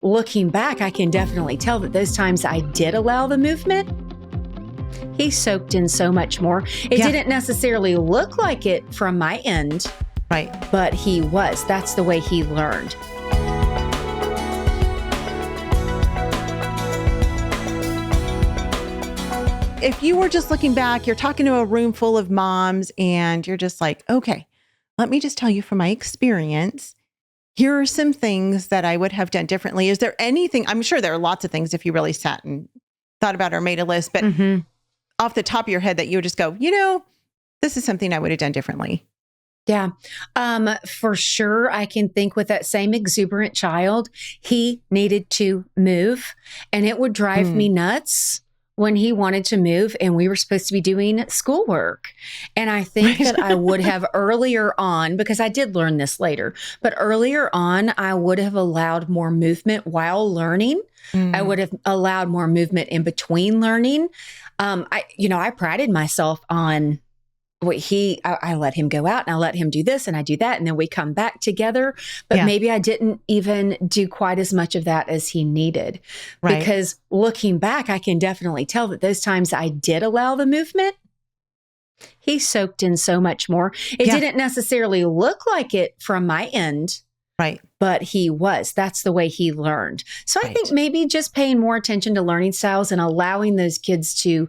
looking back, I can definitely tell that those times I did allow the movement, he soaked in so much more. It didn't necessarily look like it from my end, right? But he was. That's the way he learned. If you were just looking back, you're talking to a room full of moms and you're just like, okay, let me just tell you from my experience, here are some things that I would have done differently. Is there anything, I'm sure there are lots of things if you really sat and thought about or made a list, but off the top of your head that you would just go, this is something I would have done differently. Yeah. For sure. I can think with that same exuberant child, he needed to move and it would drive me nuts when he wanted to move and we were supposed to be doing schoolwork. And I think that I would have earlier on, because I did learn this later, but earlier on, I would have allowed more movement while learning. I would have allowed more movement in between learning. I prided myself on what I let him go out and I let him do this and I do that. And then we come back together, but maybe I didn't even do quite as much of that as he needed. Right. Because looking back, I can definitely tell that those times I did allow the movement, he soaked in so much more. It didn't necessarily look like it from my end, right? But he was. That's the way he learned. So I think maybe just paying more attention to learning styles and allowing those kids to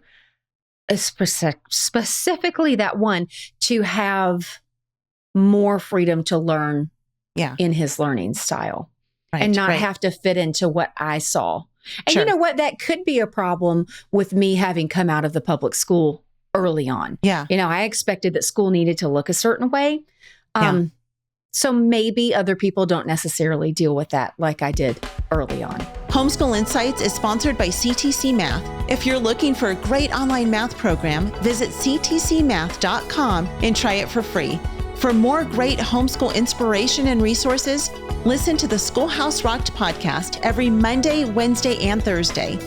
specifically that one to have more freedom to learn in his learning style and not have to fit into what I saw. And you know what? That could be a problem with me having come out of the public school early on. Yeah. I expected that school needed to look a certain way. So maybe other people don't necessarily deal with that like I did early on. Homeschool Insights is sponsored by CTC Math. If you're looking for a great online math program, visit ctcmath.com and try it for free. For more great homeschool inspiration and resources, listen to the Schoolhouse Rocked Podcast every Monday, Wednesday, and Thursday.